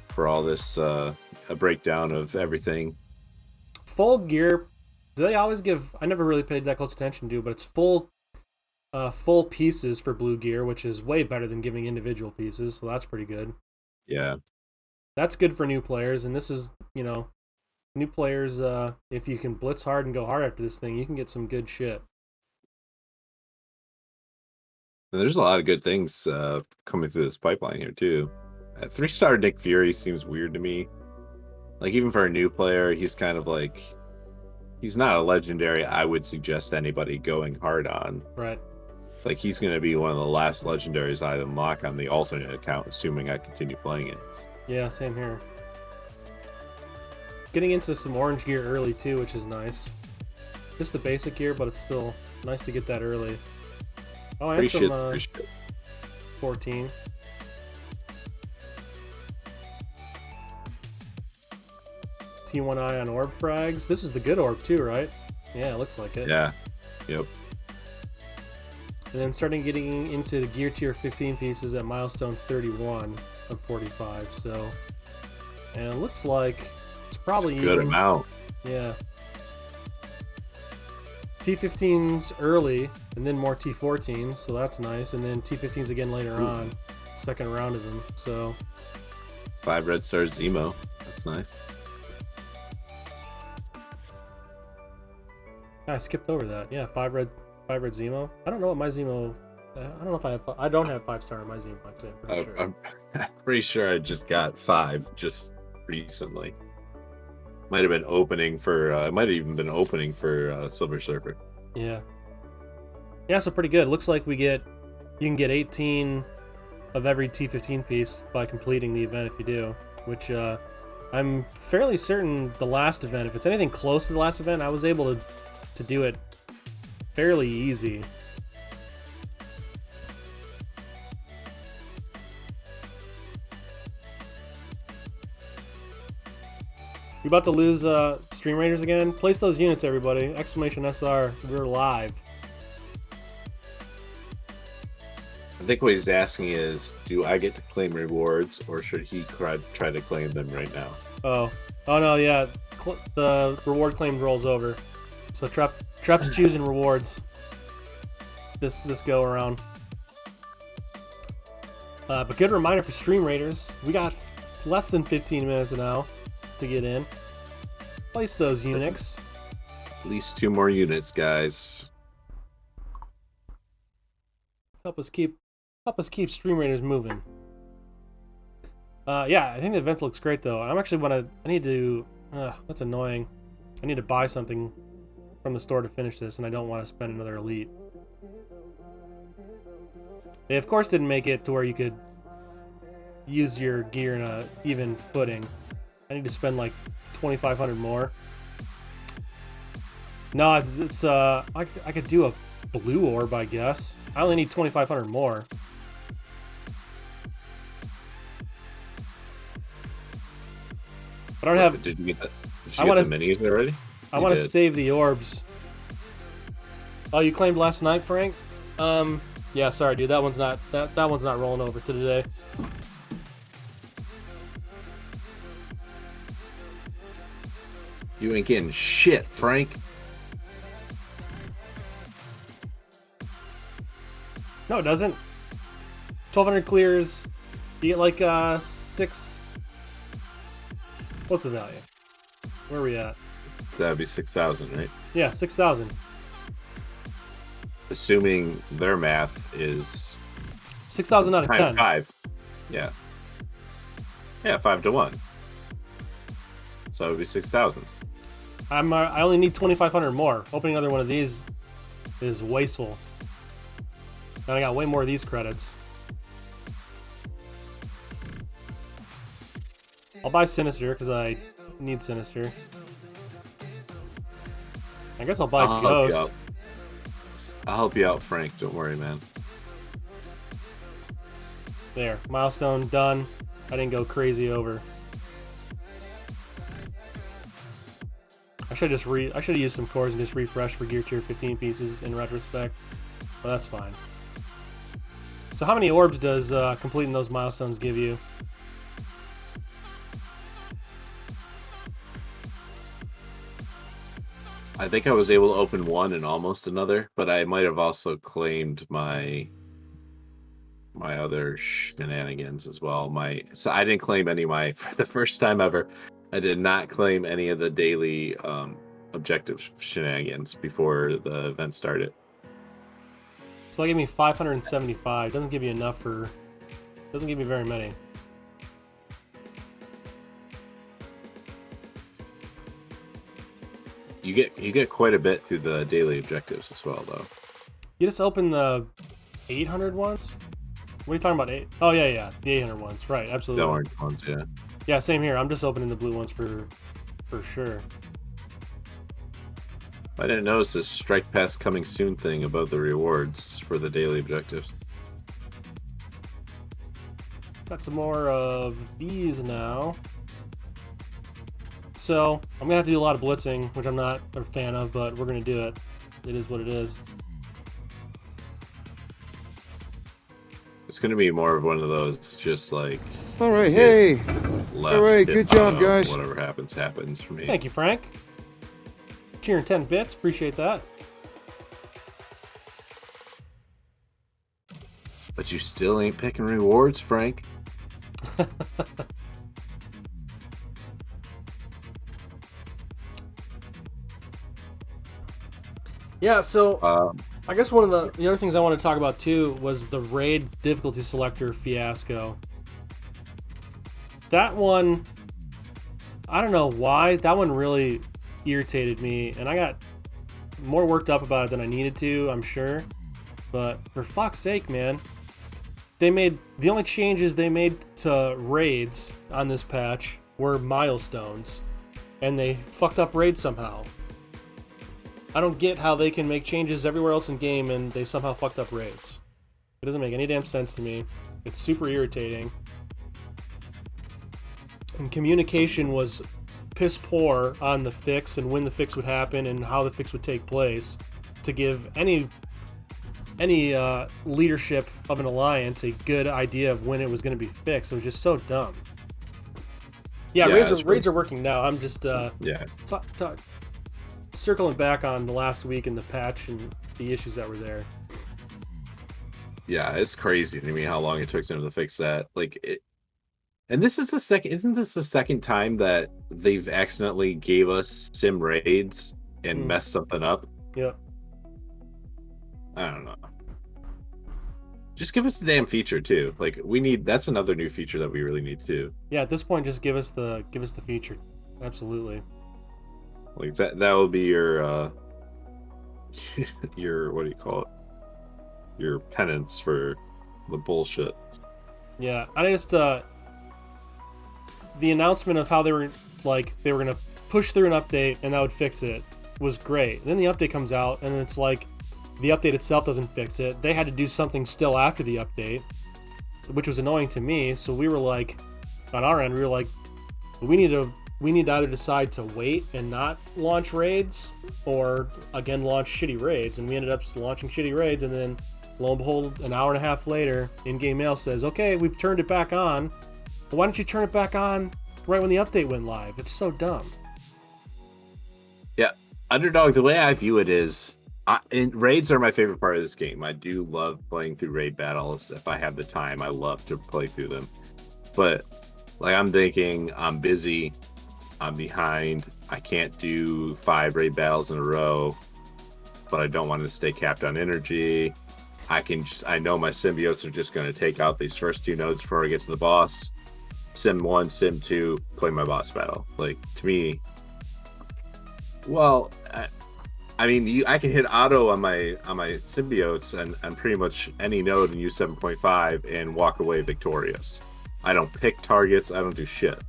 for all this, a breakdown of everything. Full gear, do they always give... I never really paid that close attention to, but it's full pieces for blue gear, which is way better than giving individual pieces, so that's pretty good. Yeah. That's good for new players, and this is, new players, if you can blitz hard and go hard after this thing, you can get some good shit. And there's a lot of good things coming through this pipeline here, too. 3-star Nick Fury seems weird to me. Like, even for a new player, he's kind of like... he's not a legendary I would suggest anybody going hard on. Right. Like, he's going to be one of the last legendaries I unlock on the alternate account, assuming I continue playing it. Yeah, same here. Getting into some orange gear early too, which is nice. Just the basic gear, but it's still nice to get that early. Oh, and some 14. T1I on orb frags. This is the good orb too, right? Yeah, it looks like it. Yeah. Yep. And then starting getting into the gear tier 15 pieces at milestone 31 of 45. So, and it looks like it's probably it's a good amount. Yeah. T15s early, and then more T14s, so that's nice. And then T15s again later on, second round of them. So 5 red stars Zemo. That's nice. I skipped over that. Yeah, 5 red Zemo. I don't know what my Zemo. I don't know if I have. I don't have 5-star in my Zemo actually. I'm pretty sure. I'm pretty sure I just got 5 just recently. Might have been opening for. Might have even been opening for Silver Surfer. Yeah. Yeah, so pretty good. Looks like you can get 18 of every T15 piece by completing the event if you do, which I'm fairly certain the last event, if it's anything close to the last event, I was able to do it fairly easy. You about to lose Stream Raiders again? Place those units, everybody. Exclamation SR, we're live. I think what he's asking is, do I get to claim rewards, or should he try to claim them right now? Oh no, yeah. The reward claim rolls over. So Trep's choosing rewards this go around. But good reminder for Stream Raiders. We got less than 15 minutes now to get in. Place those Unix. At least 2 more units, guys. Help us keep Stream Raiders moving. Yeah, I think the event looks great though. I need to. That's annoying. I need to buy something from the store to finish this, and I don't want to spend another elite. They of course didn't make it to where you could use your gear in a even footing. I need to spend like 2,500 more. No, it's I could do a blue orb, I guess. I only need 2,500 more. But I don't have. Did you get the minis already? I want to save the orbs. Oh, you claimed last night, Frank? Yeah, sorry, dude. That one's not rolling over to today. You ain't getting shit, Frank. No, it doesn't. 1,200 clears. You get like 6. What's the value? Where are we at? That'd be 6,000, right? Yeah, 6,000. Assuming their math is 6,000 out of 10. 5. Yeah. Yeah, 5 to 1. So it would be 6,000. I only need 2,500 more. Opening another one of these is wasteful. And I got way more of these credits. I'll buy Sinister because I need Sinister. I guess I'll buy Ghost. I'll help you out, Frank. Don't worry, man. There, milestone done. I didn't go crazy over. I should have used some cores and just refresh for gear tier 15 pieces in retrospect, but that's fine. So how many orbs does completing those milestones give you? I think I was able to open one and almost another, but I might have also claimed my other shenanigans as well. So I didn't claim any of my for the first time ever. I did not claim any of the daily objective shenanigans before the event started. So that gave me 575. Doesn't give you enough for. Doesn't give you very many. you get quite a bit through the daily objectives as well, though. You just open the 800 ones? What are you talking about? Oh, yeah. The 800 ones. Right, absolutely. The orange ones, yeah. Yeah, same here. I'm just opening the blue ones for sure. I didn't notice this strike pass coming soon thing above the rewards for the daily objectives. Got some more of these now. So, I'm going to have to do a lot of blitzing, which I'm not a fan of, but we're going to do it. It is what it is. It's going to be more of one of those, just like... All right, hey! Left, all right, good job, guys. Whatever happens for me. Thank you, Frank. Cheering 10 bits, appreciate that. But you still ain't picking rewards, Frank. Yeah, so I guess one of the other things I want to talk about too was the raid difficulty selector fiasco. That one, I don't know why, that one really irritated me, and I got more worked up about it than I needed to, I'm sure. But for fuck's sake, man, the only changes they made to raids on this patch were milestones, and they fucked up raids somehow. I don't get how they can make changes everywhere else in game and they somehow fucked up raids. It doesn't make any damn sense to me. It's super irritating. And communication was piss poor on the fix and when the fix would happen and how the fix would take place to give any leadership of an alliance a good idea of when it was going to be fixed. It was just so dumb. Yeah, raids are working now. I'm just circling back on the last week in the patch and the issues that were there. Yeah, it's crazy to me how long it took them to fix that. And this is the second. Isn't this the second time that they've accidentally gave us sim raids and messed something up? Yep. I don't know. Just give us the damn feature too. Like that's another new feature that we really need too. Yeah, at this point, just give us the feature. Absolutely. Like that will be your your, what do you call it? Your penance for the bullshit. Yeah, I just the announcement of how they were gonna push through an update and that would fix it was great. And then the update comes out and it's like the update itself doesn't fix it. They had to do something still after the update, which was annoying to me. So we were like, on our end, we were like, we need to either decide to wait and not launch raids or again launch shitty raids. And we ended up launching shitty raids, and then lo and behold, an hour and a half later, in-game mail says, okay, we've turned it back on. But why don't you turn it back on right when the update went live? It's so dumb. Yeah, Underdog, the way I view it is, and raids are my favorite part of this game. I do love playing through raid battles. If I have the time, I love to play through them. But like, I'm thinking, I'm busy, I'm behind, I can't do 5 raid battles in a row, but I don't want to stay capped on energy. I know my symbiotes are just going to take out these first 2 nodes before I get to the boss. Sim 1, Sim 2, play my boss battle. Like, to me, well, I mean, I can hit auto on my symbiotes and pretty much any node in U7.5 and walk away victorious. I don't pick targets. I don't do shit.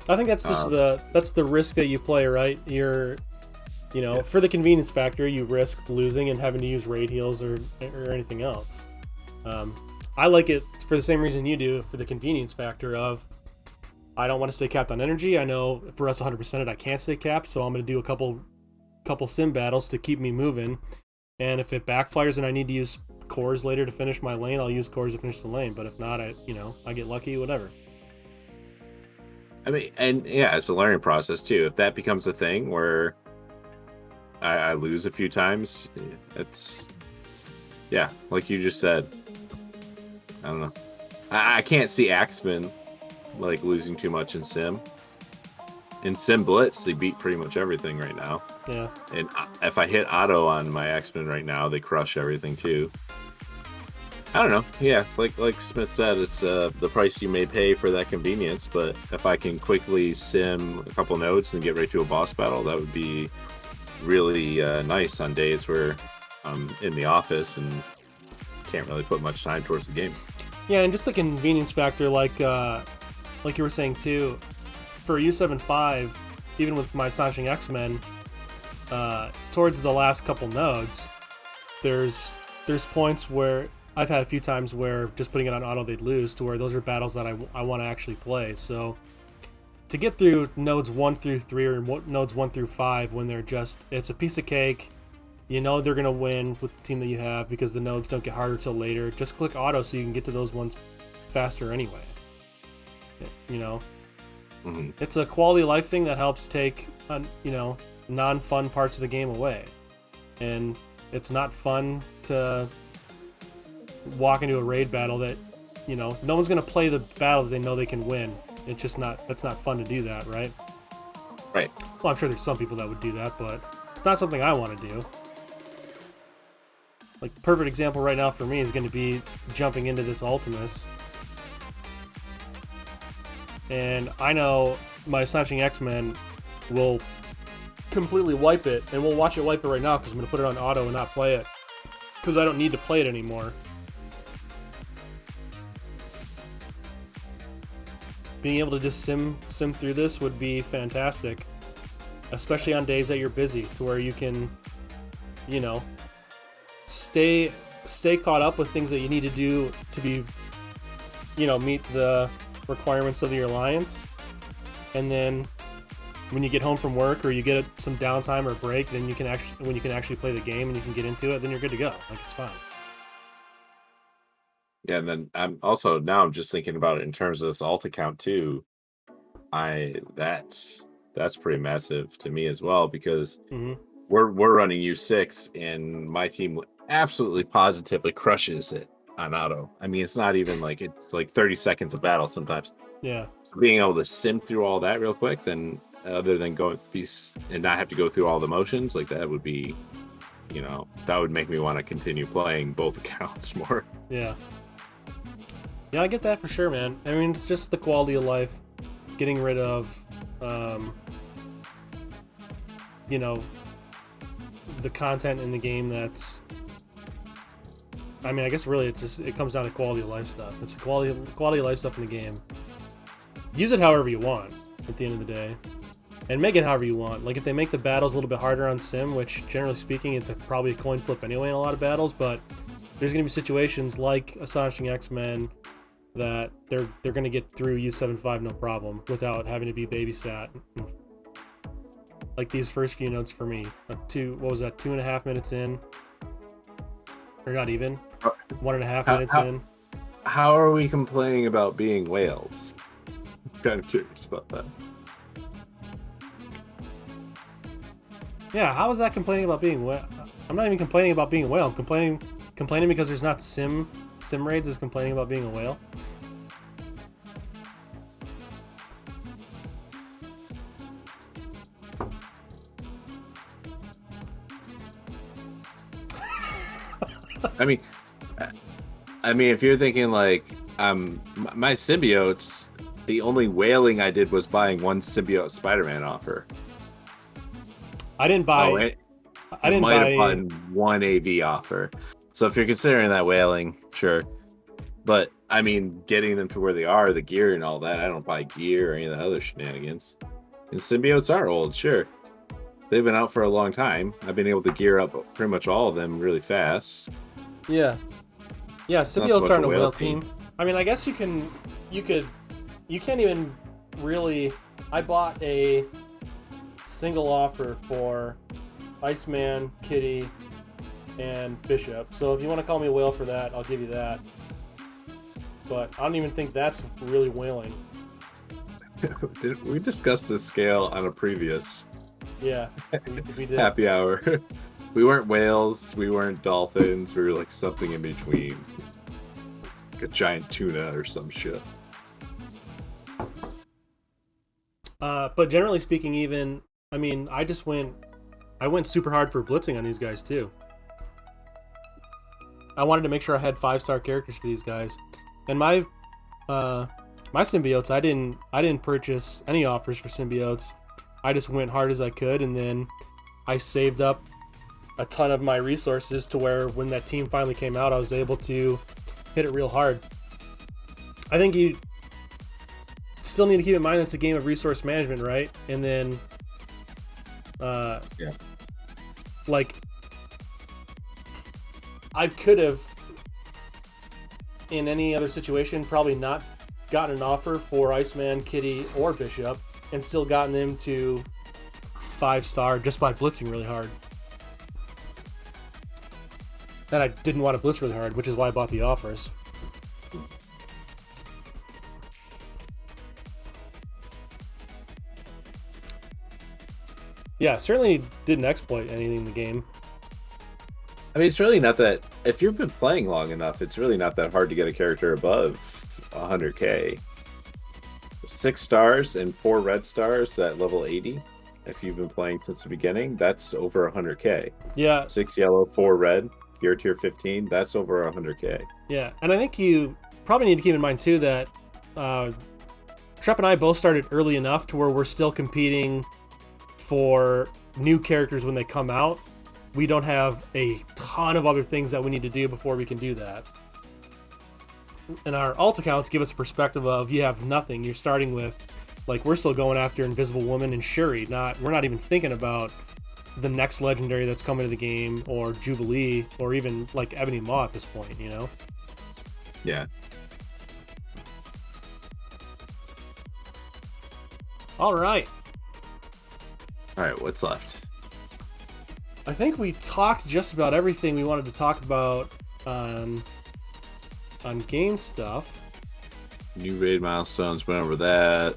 I think that's just that's the risk that you play, right? For the convenience factor, you risk losing and having to use raid heals or anything else. I like it for the same reason you do, for the convenience factor of I don't want to stay capped on energy. I know for us 100% it, I can't stay capped, so I'm going to do a couple sim battles to keep me moving. And if it backfires and I need to use cores later to finish my lane, I'll use cores to finish the lane. But if not, I get lucky, whatever. I mean, and yeah, it's a learning process too. If that becomes a thing where I lose a few times, it's, yeah, like you just said, I don't know. I can't see Axeman like losing too much in Sim. In Sim Blitz, they beat pretty much everything right now. Yeah. And if I hit auto on my Axeman right now, they crush everything too. I don't know. Yeah, like Smith said, it's the price you may pay for that convenience. But if I can quickly sim a couple nodes and get right to a boss battle, that would be really nice on days where I'm in the office and can't really put much time towards the game. Yeah, and just the convenience factor, like you were saying too, for U7.5, even with my Astonishing X-Men, towards the last couple nodes, there's points where I've had a few times where just putting it on auto they'd lose, to where those are battles that I want to actually play. So to get through nodes 1 through 3 or nodes 1 through 5 when it's a piece of cake, you know they're going to win with the team that you have because the nodes don't get harder till later. Just click auto so you can get to those ones faster anyway. You know? Mm-hmm. It's a quality of life thing that helps take, non-fun parts of the game away. And it's not fun to walk into a raid battle that, no one's going to play the battle that they know they can win. It's just that's not fun to do that, right? Right. Well, I'm sure there's some people that would do that, but it's not something I want to do. Like, perfect example right now for me is going to be jumping into this Ultimus. And I know my Astonishing X-Men will completely wipe it, and we'll watch it wipe it right now because I'm going to put it on auto and not play it. Because I don't need to play it anymore. Being able to just sim through this would be fantastic. Especially on days that you're busy, to where you can, stay caught up with things that you need to do to be, meet the requirements of your alliance. And then when you get home from work or you get some downtime or break, then you can actually play the game and you can get into it, then you're good to go. Like, it's fine. Yeah, and then I'm just thinking about it in terms of this alt account too. That's pretty massive to me as well, because we're running U6 and my team absolutely positively crushes it on auto. I mean, it's not even like it's like 30 seconds of battle sometimes. Yeah. So being able to sim through all that real quick, then other than and not have to go through all the motions, like that would be, that would make me want to continue playing both accounts more. Yeah. Yeah, I get that for sure, man. I mean, it's just the quality of life, getting rid of, the content in the game that's, I mean, I guess really it comes down to quality of life stuff. It's the quality of life stuff in the game. Use it however you want at the end of the day. And make it however you want. Like, if they make the battles a little bit harder on Sim, which generally speaking, it's probably a coin flip anyway in a lot of battles, but there's going to be situations like Astonishing X-Men that they're going to get through U7.5 no problem without having to be babysat. Like these first few notes for me, 2.5 minutes in, or not even 1.5 minutes in. How are we complaining about being whales? I'm kind of curious about that. Yeah, how is that complaining about being whale? I'm not even complaining about being a whale. I'm complaining because there's not sim raids is complaining about being a whale. I mean, if you're thinking like, my symbiotes, the only whaling I did was buying one symbiote Spider-Man offer. I didn't buy. I didn't might buy have bought one AV offer. So if you're considering that whaling, sure. But I mean, getting them to where they are, the gear and all that, I don't buy gear or any of the other shenanigans. And symbiotes are old, sure. They've been out for a long time. I've been able to gear up pretty much all of them really fast. Yeah, symbiotes aren't a whale team. I mean, I guess you can't even really. I bought a single offer for Iceman, Kitty, and Bishop. So if you want to call me a whale for that, I'll give you that. But I don't even think that's really whaling. We discussed this scale on a previous we did. Happy Hour. We weren't whales, we weren't dolphins, we were like something in between. Like a giant tuna or some shit. But generally speaking, even, I mean, I went super hard for blitzing on these guys too. I wanted to make sure I had 5-star characters for these guys. And my symbiotes, I didn't purchase any offers for symbiotes. I just went hard as I could, and then I saved up a ton of my resources to where when that team finally came out, I was able to hit it real hard. I think you still need to keep in mind it's a game of resource management, right? And then, Yeah. like, I could have, in any other situation, probably not gotten an offer for Iceman, Kitty, or Bishop, and still gotten them to 5-star just by blitzing really hard. And I didn't want to blitz really hard, which is why I bought the offers. Yeah, certainly didn't exploit anything in the game. I mean, it's really not that. If you've been playing long enough, it's really not that hard to get a character above 100k. 6 stars and 4 red stars at level 80. If you've been playing since the beginning, that's over 100k. Yeah. 6 yellow, 4 red. You're tier 15. That's over 100k. Yeah, and I think you probably need to keep in mind too that Trep and I both started early enough to where we're still competing for new characters when they come out. We don't have a ton of other things that we need to do before we can do that. And our alt accounts give us a perspective of you have nothing. You're starting with, like, we're still going after Invisible Woman and Shuri. We're not even thinking about the next legendary that's coming to the game, or Jubilee, or even like Ebony Maw at this point, you know? Yeah. All right. All right, what's left? I think we talked just about everything we wanted to talk about on game stuff. New raid milestones, went over that.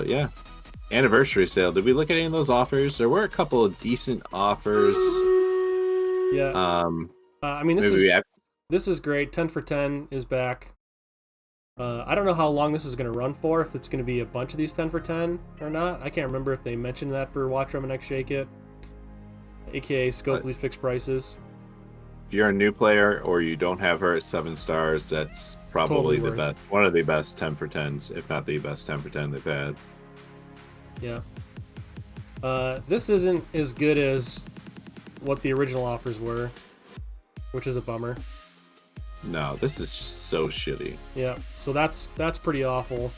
Yeah. Anniversary sale. Did we look at any of those offers? There were a couple of decent offers. Yeah. I mean, this is great. 10 for 10 is back. I don't know how long this is going to run for, if it's going to be a bunch of these 10 for 10 or not. I can't remember if they mentioned that for Watch Rum and X Shake It, aka Scopely fixed prices. If you're a new player or you don't have her at 7 stars, that's probably Totally the best, one of the best 10 for 10s, if not the best 10 for 10 they've had. Yeah. This isn't as good as what the original offers were, which is a bummer. No, this is just so shitty. Yeah, so that's pretty awful.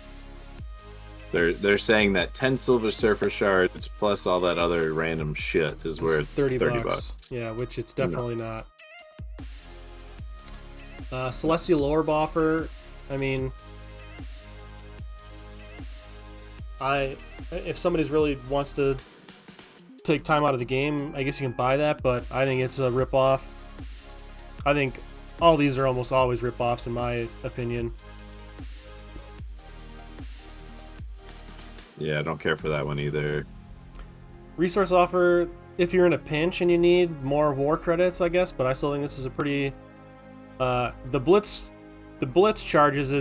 They're saying that 10 Silver Surfer shards plus all that other random shit is worth 30 bucks. Yeah, which it's definitely not. Celestial Orb offer, I mean, if somebody's really wants to take time out of the game, I guess you can buy that, but I think it's a rip-off. I think all these are almost always rip-offs in my opinion. Yeah, I don't care for that one either. Resource offer, if you're in a pinch and you need more war credits, I guess, but I still think this is a pretty... the blitz charges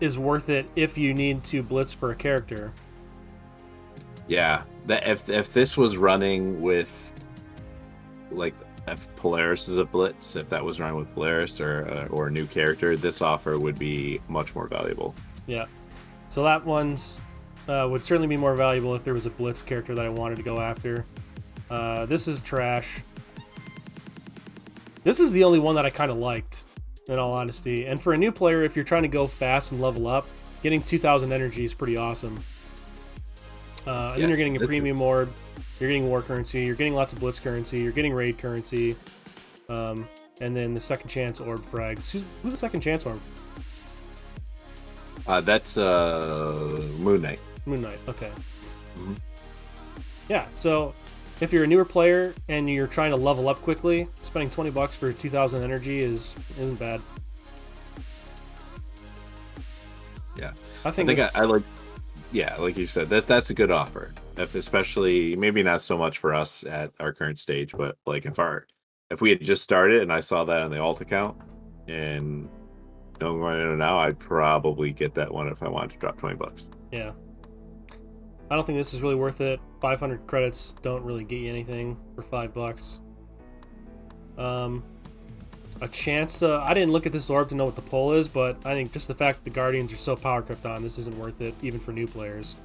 is worth it if you need to blitz for a character. Yeah, that if this was running with, like, if Polaris is a blitz, if that was running with Polaris or a new character, this offer would be much more valuable. Yeah, so that one's would certainly be more valuable if there was a blitz character that I wanted to go after. This is trash. This is the only one that I kind of liked, in all honesty. And for a new player, if you're trying to go fast and level up, getting 2,000 energy is pretty awesome. And then you're getting a premium orb, you're getting war currency, you're getting lots of blitz currency, you're getting raid currency, and then the second chance orb frags. Who's the second chance orb? That's Moon Knight. Moon Knight, okay. Mm-hmm. Yeah, so if you're a newer player and you're trying to level up quickly, spending 20 bucks for 2,000 energy isn't bad. Yeah, I think I like. Yeah, like you said, that's a good offer. If especially maybe not so much for us at our current stage, but like if we had just started and I saw that on the alt account and don't go in now, I'd probably get that one if I wanted to drop 20 bucks. Yeah. I don't think this is really worth it. 500 credits don't really get you anything for $5. A chance to... I didn't look at this orb to know what the pull is, but I think just the fact that the Guardians are so power crept on, this isn't worth it, even for new players.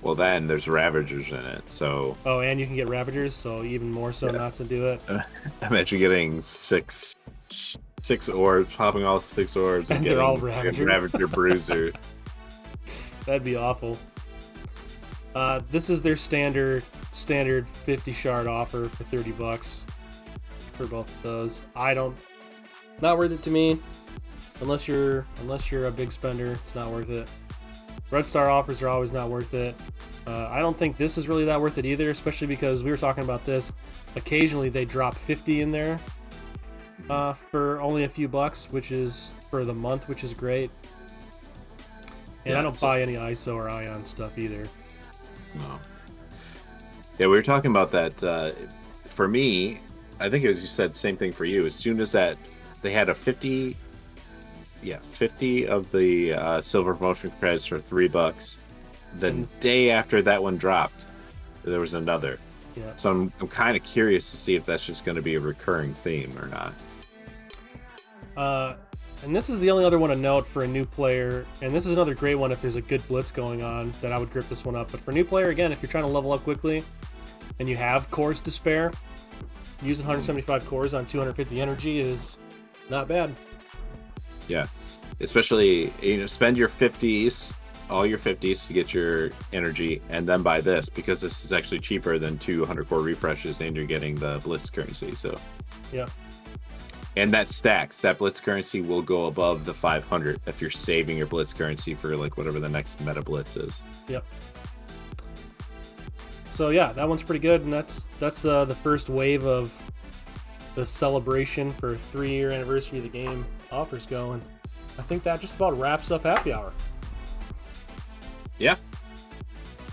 Well, then there's Ravagers in it, so Oh, and you can get Ravagers, so even more so not to do it. imagine getting six orbs, popping all 6 orbs, and And getting they're all a Ravagers. Ravager Bruiser. That'd be awful. This is their standard 50 shard offer for $30 for both of those. Not worth it to me. Unless you're a big spender, it's not worth it. Red Star offers are always not worth it. I don't think this is really that worth it either, especially because we were talking about this. Occasionally they drop 50 in there for only a few bucks, which is for the month, which is great. And I don't buy any ISO or Ion stuff either. No. Yeah, we were talking about that. For me, I think as you said, same thing for you. As soon as that they had a 50 of the silver promotion credits for $3. The day after that one dropped, there was another. Yeah. So I'm kind of curious to see if that's just going to be a recurring theme or not. And this is the only other one to note for a new player, and this is another great one if there's a good blitz going on that I would grip this one up. But for a new player, again, if you're trying to level up quickly and you have cores to spare, using 175 cores on 250 energy is not bad. Yeah, especially spend your 50s, all your 50s to get your energy, and then buy this because this is actually cheaper than 200 core refreshes, and you're getting the blitz currency. So yeah. And that stacks. That blitz currency will go above the 500 if you're saving your blitz currency for like whatever the next meta blitz is. Yep. So yeah, that one's pretty good, and that's the first wave of the celebration for 3-year anniversary of the game offers going. I think that just about wraps up Happy Hour. Yeah.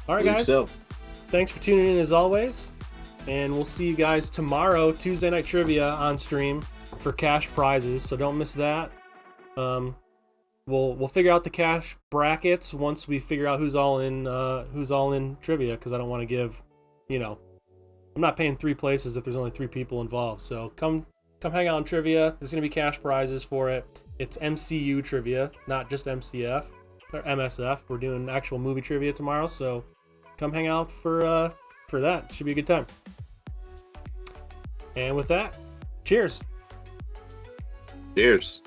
All right, guys. So. Thanks for tuning in as always, and we'll see you guys tomorrow, Tuesday Night Trivia on stream for cash prizes. So don't miss that. We'll figure out the cash brackets once we figure out who's all in trivia, because I don't want to give, I'm not paying 3 places if there's only 3 people involved. So come hang out in trivia. There's gonna be cash prizes for it. It's MCU trivia, not just MCF or MSF. We're doing actual movie trivia tomorrow, so come hang out for that. Should be a good time. And with that, cheers. Cheers.